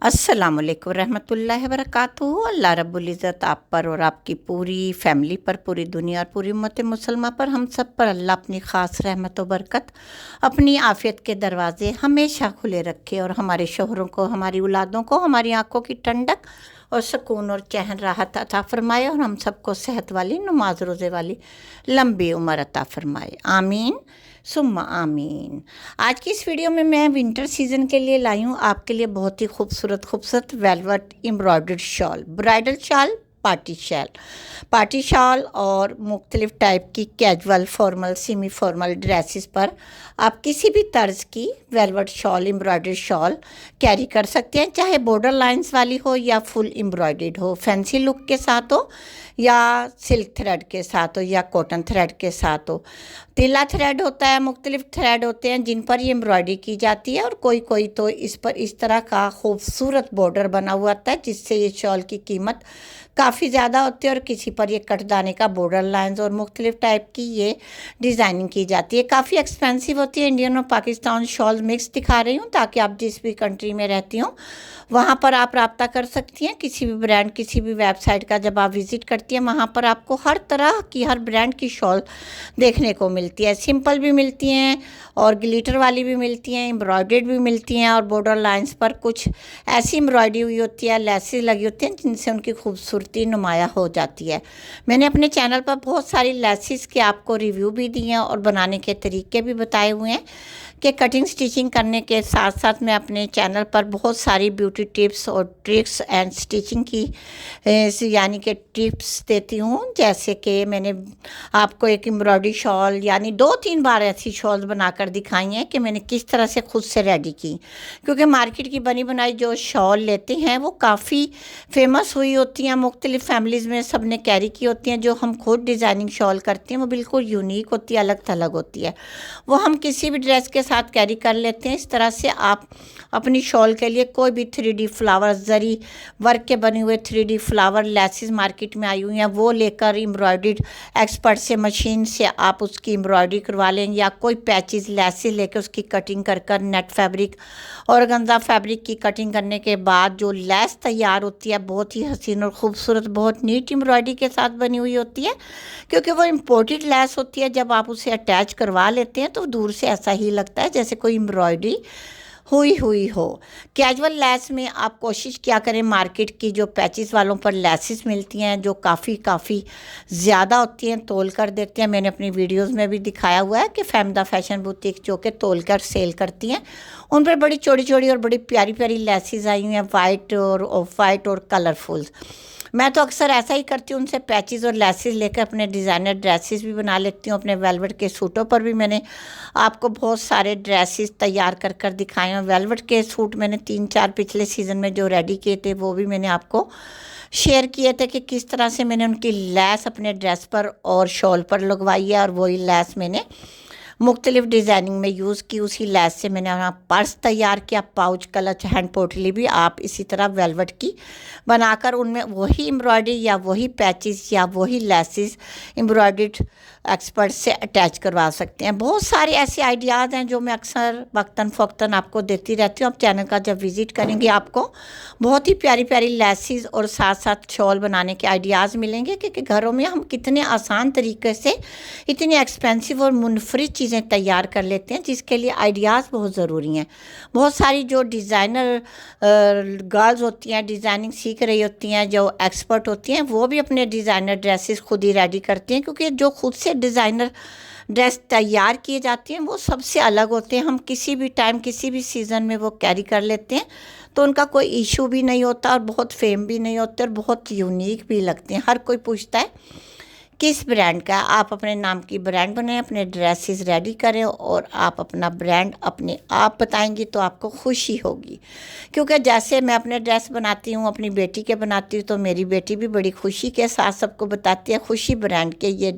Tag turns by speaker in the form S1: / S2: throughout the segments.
S1: अस्सलामुअलैकुम रहमतुल्लाहि वबरकातुहू। अल्लाह रब्बुल इज़्ज़त आप पर और आपकी पूरी फैमिली पर, पूरी दुनिया और पूरी उम्मत मुसलमा पर, हम सब पर अल्लाह अपनी ख़ास रहमत व बरकत, अपनी आफ़ियत के दरवाज़े हमेशा खुले रखे और हमारे शोहरों को, हमारी औलादों को, हमारी आँखों की ठंडक और सुकून और चैन राहत अता फ़रमाए और हम सबको सेहत वाली, नमाज रोज़े वाली लंबी उम्र अता फ़रमाए। आमीन सुम्मा आमीन। आज की इस वीडियो में मैं विंटर सीज़न के लिए लाई हूँ आपके लिए बहुत ही खूबसूरत velvet embroidered shawl, bridal shawl, party shawl और मुख्तलिफ़ टाइप की casual, formal, semi formal dresses पर आप किसी भी तर्ज की velvet shawl, embroidered shawl carry कर सकते हैं, चाहे बॉर्डर लाइंस वाली हो या फुल एम्ब्रॉयडर्ड हो, फैंसी लुक के साथ हो या सिल्क थ्रेड के साथ हो या कॉटन थ्रेड के साथ हो। तीला थ्रेड होता है, मुख्तलिफ थ्रेड होते हैं जिन पर ये एम्ब्रॉयडरी की जाती है और कोई कोई तो इस पर इस तरह का खूबसूरत बॉर्डर बना हुआ आता है जिससे ये शॉल की कीमत काफ़ी ज़्यादा होती है और किसी पर ये कटदाने का बॉर्डर लाइंस और मुख्तलिफ टाइप की ये डिज़ाइनिंग की जाती है। काफ़ी एक्सपेंसिव होती है। इंडियन और पाकिस्तान शॉल मिक्स दिखा रही हूँ ताकि आप जिस भी कंट्री में रहती हों वहाँ पर आप रब्ता कर सकती हैं। किसी भी ब्रांड, किसी भी वेबसाइट का जब आप विज़िट करती हैं वहाँ पर आपको हर तरह की, हर ब्रांड की शॉल देखने को मिलती है। सिंपल भी मिलती हैं और ग्लिटर वाली भी मिलती हैं, एम्ब्रॉयडर्ड भी मिलती हैं और बॉर्डर लाइंस पर कुछ ऐसी एम्ब्रॉयडरी हुई होती है, लेसेस लगी होती हैं जिनसे उनकी खूबसूरती नुमाया हो जाती है। मैंने अपने चैनल पर बहुत सारी लेसेस के आपको रिव्यू भी दिए हैं और बनाने के तरीके भी बताए हुए हैं कि कटिंग स्टिचिंग करने के साथ साथ मैं अपने चैनल पर बहुत सारी ब्यूटी टिप्स और ट्रिक्स एंड स्टिचिंग की यानी कि टिप्स देती हूँ। जैसे कि मैंने आपको एक एम्ब्रॉयडरी शॉल यानी 2-3 बार ऐसी शॉल्स बनाकर दिखाई हैं कि मैंने किस तरह से खुद से रेडी की, क्योंकि मार्केट की बनी बनाई जो शॉल लेते हैं वो काफ़ी फेमस हुई होती हैं, मुख्तलिफ फैमिलीज़ में सब ने कैरी की होती हैं। जो हम खुद डिज़ाइनिंग शॉल करते हैं वो बिल्कुल यूनिक होती है, अलग थलग होती है, वो हम किसी भी ड्रेस के साथ कैरी कर लेते हैं। इस तरह से आप अपनी शॉल के लिए कोई भी 3D फ्लावर, जरी वर्क के बने हुए 3D फ्लावर लेसेस मार्केट में आई हुई हैं वो लेकर एम्ब्रॉयडर्ड एक्सपर्ट से, मशीन से आप उसकी एम्ब्रॉयडरी करवा लें या कोई पैचेस लेसेस लेकर उसकी कटिंग कर नेट फैब्रिक और गंजा फैब्रिक की कटिंग करने के बाद जो लेस तैयार होती है बहुत ही हसीन और ख़ूबसूरत, बहुत नीट एम्ब्रॉयडरी के साथ बनी हुई होती है, क्योंकि वो इम्पोर्टेड लेस होती है। जब आप उसे अटैच करवा लेते हैं तो दूर से ऐसा ही लगता है जैसे कोई एम्ब्रॉयडरी हुई हो। कैजुअल लेस में आप कोशिश क्या करें, मार्केट की जो पैचेस वालों पर लेसेस मिलती हैं जो काफ़ी ज़्यादा होती हैं, तोल कर देते हैं। मैंने अपनी वीडियोस में भी दिखाया हुआ है कि फैमदा फैशन बुटीक जो कि तोल कर सेल करती हैं, उन पर बड़ी छोटी और बड़ी प्यारी लेसेस आई हुई हैं, वाइट और ऑफ वाइट और कलरफुल। मैं तो अक्सर ऐसा ही करती हूँ, उनसे पैचेस और लेसेस लेकर अपने डिज़ाइनर ड्रेसेस भी बना लेती हूँ। अपने वेलवेट के सूटों पर भी मैंने आपको बहुत सारे ड्रेसेस तैयार कर दिखाए हैं। वेलवेट के सूट मैंने 3-4 पिछले सीज़न में जो रेडी किए थे वो भी मैंने आपको शेयर किए थे कि किस तरह से मैंने उनकी लैस अपने ड्रेस पर और शॉल पर लगवाई है और वही लैस मैंने मुख्तलिफ डिज़ाइनिंग में यूज़ की। उसी लैस से मैंने वहाँ पर्स तैयार किया, पाउच, क्लच, हैंड पोटली भी आप इसी तरह वेलवेट की बनाकर उनमें वही एम्ब्रॉयडरी या वही पैचेस या वही लेसेस एम्ब्रॉयडर्ड एक्सपर्ट से अटैच करवा सकते हैं। बहुत सारे ऐसे आइडियाज़ हैं जो मैं अक्सर वक्तन फ़ौक्तन आपको देती रहती हूँ। आप चैनल का जब विज़िट करेंगे आपको बहुत ही प्यारी लेसेस और साथ साथ शॉल बनाने के आइडियाज़ मिलेंगे, क्योंकि घरों में हम कितने आसान तरीके से इतनी एक्सपेंसिव और मुनफरिद चीज़ें तैयार कर लेते हैं, जिसके लिए आइडियाज़ बहुत ज़रूरी हैं। बहुत सारी जो डिज़ाइनर गर्ल्स होती हैं, डिज़ाइनिंग सीख रही होती हैं, जो एक्सपर्ट होती हैं, वो भी अपने डिज़ाइनर ड्रेसेस खुद ही रेडी करती हैं, क्योंकि जो खुद से डिज़ाइनर ड्रेस तैयार किए जाते हैं वो सबसे अलग होते हैं। हम किसी भी टाइम, किसी भी सीज़न में वो कैरी कर लेते हैं तो उनका कोई इशू भी नहीं होता और बहुत फेम भी नहीं होते और बहुत यूनिक भी लगते हैं। हर कोई पूछता है किस ब्रांड का। आप अपने नाम की ब्रांड बनाएं, अपने ड्रेसेस रेडी करें और आप अपना ब्रांड अपने आप बताएंगी तो आपको खुशी होगी, क्योंकि जैसे मैं अपने ड्रेस बनाती हूँ, अपनी बेटी के बनाती हूँ, तो मेरी बेटी भी बड़ी खुशी के साथ सबको बताती है खुशी ब्रांड के ये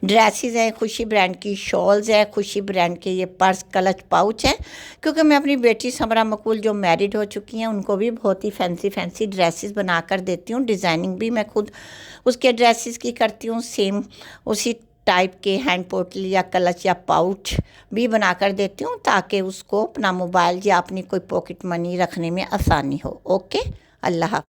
S1: ड्रेसेस हैं, खुशी ब्रांड की शॉल्स है, खुशी ब्रांड के ये पर्स, क्लच, पाउच हैं। क्योंकि मैं अपनी बेटी समरा मकबूल जो मैरिड हो चुकी हैं उनको भी बहुत ही फैंसी ड्रेसेस बना कर देती हूँ। डिज़ाइनिंग भी मैं खुद उसके ड्रेसेस की करती हूँ, सेम उसी टाइप के हैंड पोटली या क्लच या पाउच भी बना कर देती हूँ, ताकि उसको अपना मोबाइल या अपनी कोई पॉकेट मनी रखने में आसानी हो। ओके, अल्लाह हाफ़िज़।